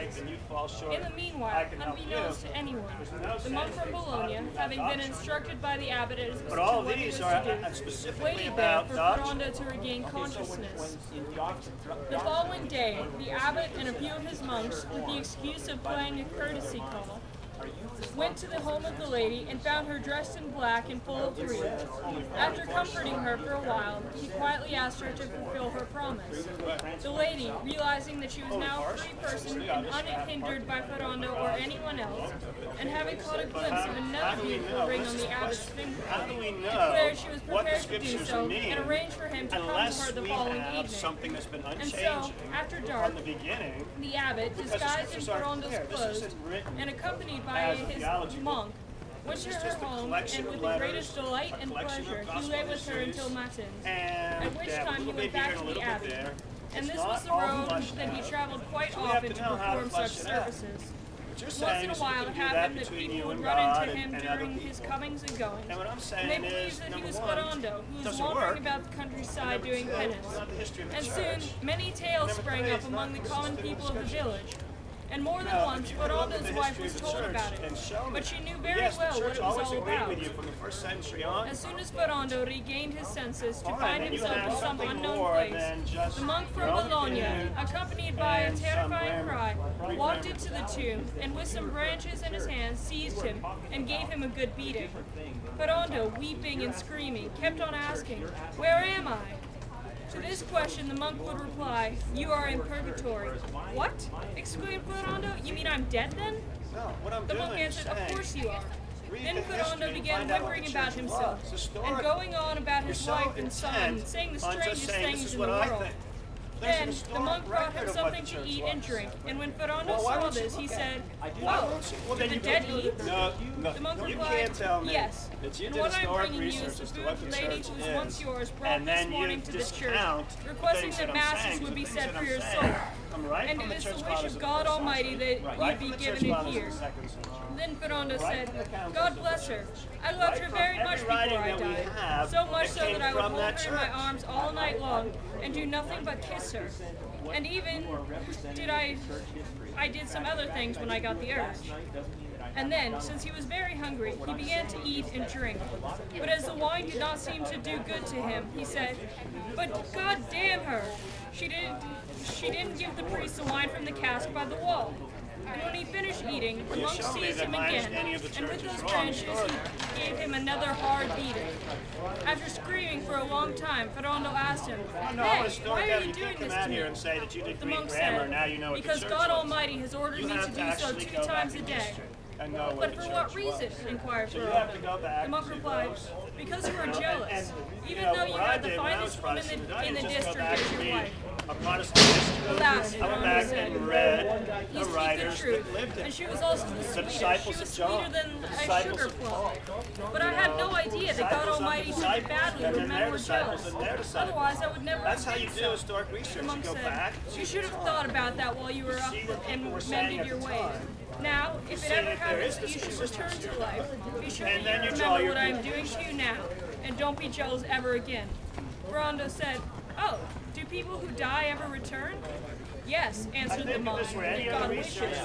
In the meanwhile, unbeknownst to anyone, the monk from Bologna, having been instructed by the abbot as to what he was to do, waited there for Ferrando to regain consciousness. The following day, the abbot and a few of his monks, with the excuse of playing a courtesy call, went to the home of the lady and found her dressed in black and full of grief. After comforting her for a while, he quietly asked her to fulfill her promise. The lady, realizing that she was now a free person and unhindered by Ferrando or anyone else, and having caught a glimpse of another beautiful ring on the abbot's finger, declared she was prepared to do so and arranged for him to come to her the following evening. And so, after dark, the abbot, disguised in Ferrando's clothes and accompanied by his monk, went to her home, and with the greatest delight and pleasure, he lay with her until matins, at which time he went back to the abbey. And this was the road that he traveled quite often to perform such services. Once in a while it happened that people would run into him during his comings and goings, and they believed that he was Ferrando, who was wandering about the countryside doing penance. And soon many tales sprang up among the common people of the village. And more than once, Ferrando's wife was told about it, but she knew very well what it was all about. As soon as Ferrando regained his senses to find himself in some unknown place, the monk from Bologna, accompanied by a terrifying cry, walked into the tomb, and with some branches in his hands, seized him and gave him a good beating. Ferrando, weeping and screaming, kept on asking, "Where am I?" To this question, the monk would reply, "You are in purgatory." "What?" exclaimed Ferrando. "You mean I'm dead then?" The monk answered, "Of course you are." Then Ferrando began whimpering about himself, and going on about his wife and son, saying the strangest things in the world. Then the monk brought him something to eat and drink, and when Ferrando saw this, he said, "Oh, did the dead eat?" The monk replied, "Yes, and what I'm bringing you is the food the lady who was once yours brought this morning to the church, requesting that masses would be said for your soul, and it is the wish of God Almighty that you be given it here." Then Ferrando said, "God bless her. I loved her very much before I died, so much so that I would hold her in my arms all night long and do nothing but kiss her. And even I did some other things when I got the urge." And then, since he was very hungry, he began to eat and drink. But as the wine did not seem to do good to him, he said, "But God damn her! She didn't give the priest the wine from the cask by the wall." And when he finished eating, the monk seized him again, and with those branches he gave him another hard beating. After screaming for a long time, Ferrando asked him, "Hey, why are you doing this to me?" The monk said, "Because God Almighty has ordered me to do so 2 times a day." "But for what reason?" inquired Ferrando. The monk replied, "Because you are jealous, even though you had the finest woman in the district as your wife." "Alas," Ferrando said, "you speak the truth, and she was also the sweetest. She was sweeter than a sugar plum. But I had no idea that God Almighty took it badly when men were jealous. Otherwise, I would never have done so." The monk said, "You should have thought about that while you were up and mended your ways. Now, if it ever happens that you should return to life, be sure that you remember what I am doing to you now, and don't be jealous ever again." Ferrando said, "Oh, do people who die ever return?" "Yes," answered the monk, "if God wishes."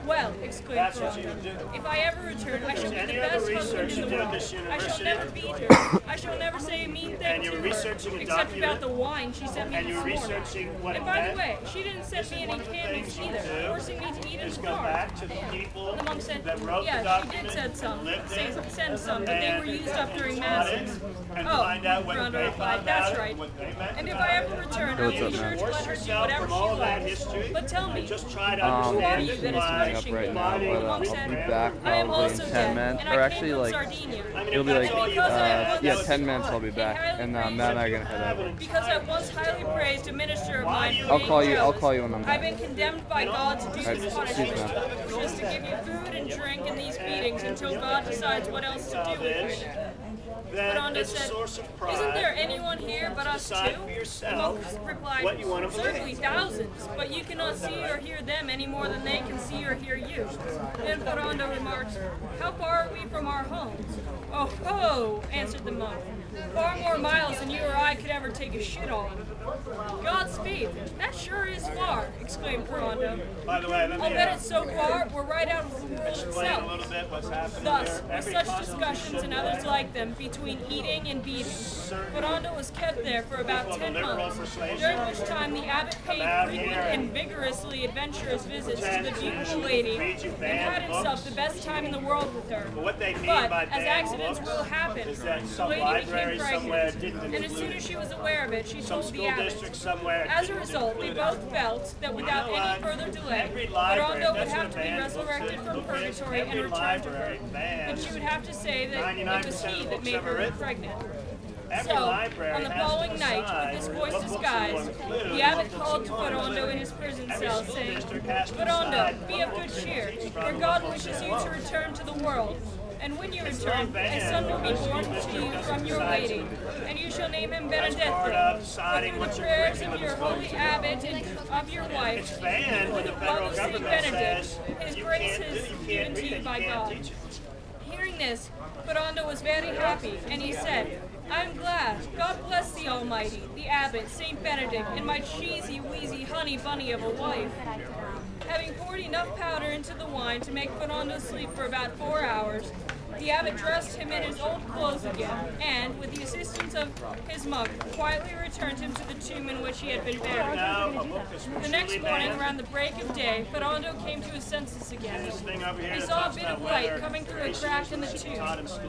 "Well," exclaimed Ferrando, "if I ever return, I shall be the best husband in the world. I shall never beat her. I shall never say a mean thing to her, except about the wine she sent me this morning. And by the way, she didn't send me any candles either, forcing me to eat in the car." The monk said, "Yes, she did send some, but they were used up during masses." "Oh," Ferrando replied, "that's right. And if I ever return, I will be sure to let her do whatever she likes. But tell me, who are you that is punishing me?" The monk said, "I am also dead, and I came from Sardinia. It'll be like, 10 minutes I'll be back, and Matt and I are going to head out. Because I once highly praised a minister of mine for I'll being call jealous. you when I'm I've back. been condemned by God to do this punishment, which is to give you food and drink in these beatings until God decides what else to do with you." Ferrando said, "Isn't there anyone here but us two?" The monk replied, "Certainly thousands, but you cannot see or hear them any more than they can see or hear you." Then Ferrando remarked, "How far are we from our homes?" "Oh ho," answered the monk, "far more miles than you or I could ever take a shit on." Godspeed. That sure is far, exclaimed Ferrando. By the way, let me I'll bet it's so far, we're right out of the world explain a itself. little bit what's happening Thus, there. with such discussions and others like them, between eating and beating, Ferrando was kept there for about 10 months, during which time the abbot paid frequent and vigorously adventurous visits to the beautiful lady and had himself the best time in the world with her. But, as accidents will happen, the lady became pregnant, and as soon as she was aware of it, she told the abbot. As a result, they both felt that without any further delay, Ferrando would have to be resurrected from purgatory and return to her, and she would have to say that it was he that made her pregnant. So, on the following night, with his voice disguised, the abbot called to Ferrando in his prison cell, saying, Ferrando, be of good cheer, for God wishes you to return to the world. And when you return, a son will be born to you from your lady, and you shall name him Benedetto. For through the prayers of your holy abbot and of your wife, Father St. Benedict, his grace is given to you by God. Hearing this, Ferrando was very happy, and he said, I am glad. God bless the Almighty, the abbot, St. Benedict, and my cheesy, wheezy honey bunny of a wife. Having poured enough powder into the wine to make Ferrando sleep for about 4 hours, the abbot dressed him in his old clothes again, and, with the assistance of his monk, quietly returned him to the tomb in which he had been buried. The next morning, around the break of day, Ferrando came to his senses again. He saw a bit of light coming through a crack in the tomb,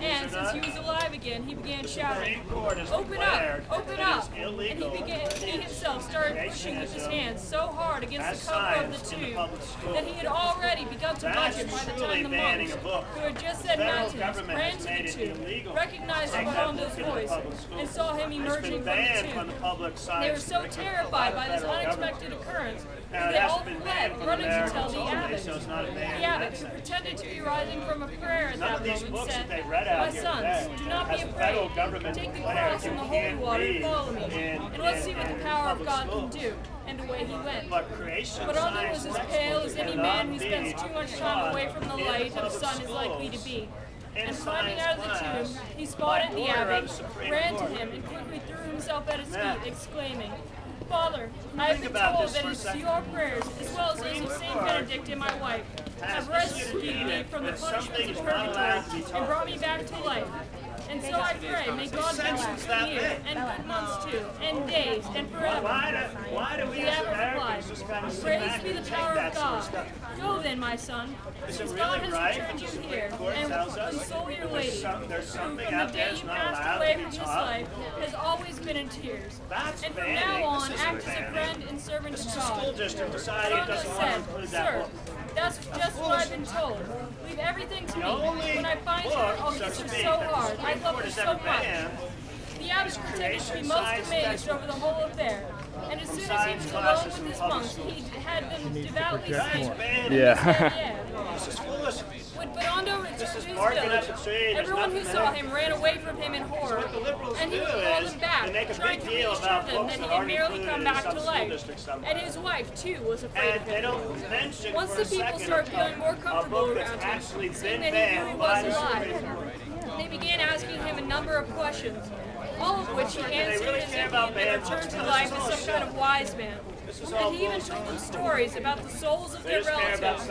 and, since he was alive again, he began shouting, Open up! Open up! And he himself started pushing with his hands so hard against the cover of the tomb that he had already begun to budge it by the time the monks, who had just said Matins, ran to the tomb, recognized Ferrando's voice, and saw him emerging from the tomb. They were so terrified by this unexpected occurrence that they all fled, running to tell the abbot. The abbot, who pretended to be rising from a prayer at that moment, said, My sons, do not be afraid. Take the cross and the holy water and follow me, and let's see what the power of God can do. And away he went. Ferrando was as pale as any man who spends too much time away from the light of the sun is likely to be. And climbing out of the tomb, he spotted the abbot, ran to him, and quickly threw himself at his feet, exclaiming, Father, I have been told that it's your prayers, as well as those of St. Benedict and my wife, have rescued me from the punishments of purgatory and brought me back to life. And so I pray, may God bless you for years, and good months too, and days, and forever. The abbot replied, Praise be the power of God. Go then, my son, since God has returned you here, and console your lady, who from the day you passed away from this life has always been in tears. And from now on, act as a friend and servant to God. Ferrando said, Sir, that's just what I've been told. Leave everything to me. When I find her, I'll kiss her so hard. I love her so much. The abbot pretended to be most amazed over the whole affair, and as soon as he was alone with his monks, he had them devoutly sing. Yeah. This is foolish. When Ferrando returned to his village, everyone who saw him ran away from him in horror, and he would call them back, trying to reassure them that he had merely come back to life. And his wife, too, was afraid of him. Once the people started feeling more comfortable around him, seeing that he really was alive, they began asking him a number of questions, all of which he answered as if he had been returned to life as some kind of wise man. And he even told them stories about the souls of their relatives,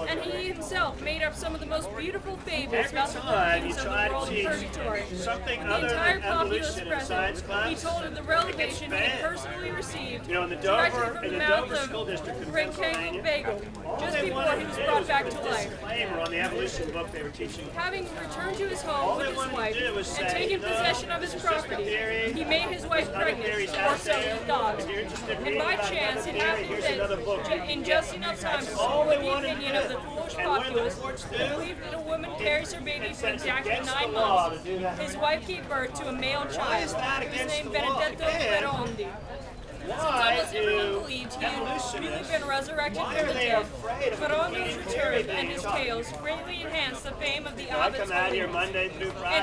and he himself made up some of the most beautiful fables about the workings of the world of purgatory. The entire populace present, he told of the revelation he had personally received directly from the mouth of Rectangle Bagel, just before he was brought back to life. Having returned to his home with his wife and taken possession of his property, he made his wife pregnant, or so he thought. And by chance, it happened that in just enough time to support the opinion of the foolish populace who believed that a woman carries her baby for exactly 9 months, his wife gave birth to a male child, who was named Benedetto Ferrandi. Since almost everyone believed he had really been resurrected from the dead, Ferrando's return and his tales greatly enhanced the fame of the abbot's holiness. And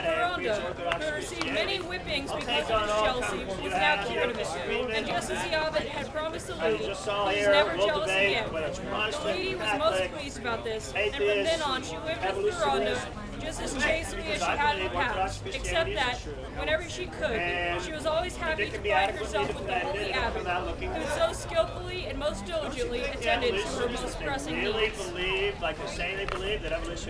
Ferrando, who received many whippings because of his jealousy, was now cured of it. And just as the abbot had promised the lady, he was never jealous again. The lady was most pleased about this, and from then on she lived with Ferrando just as chastely as she had in the past, except that, whenever she could, she was always happy to find herself with the holy abbot, who so skillfully and most diligently attended to her most pressing needs. Believe, like they say they believe, that evolution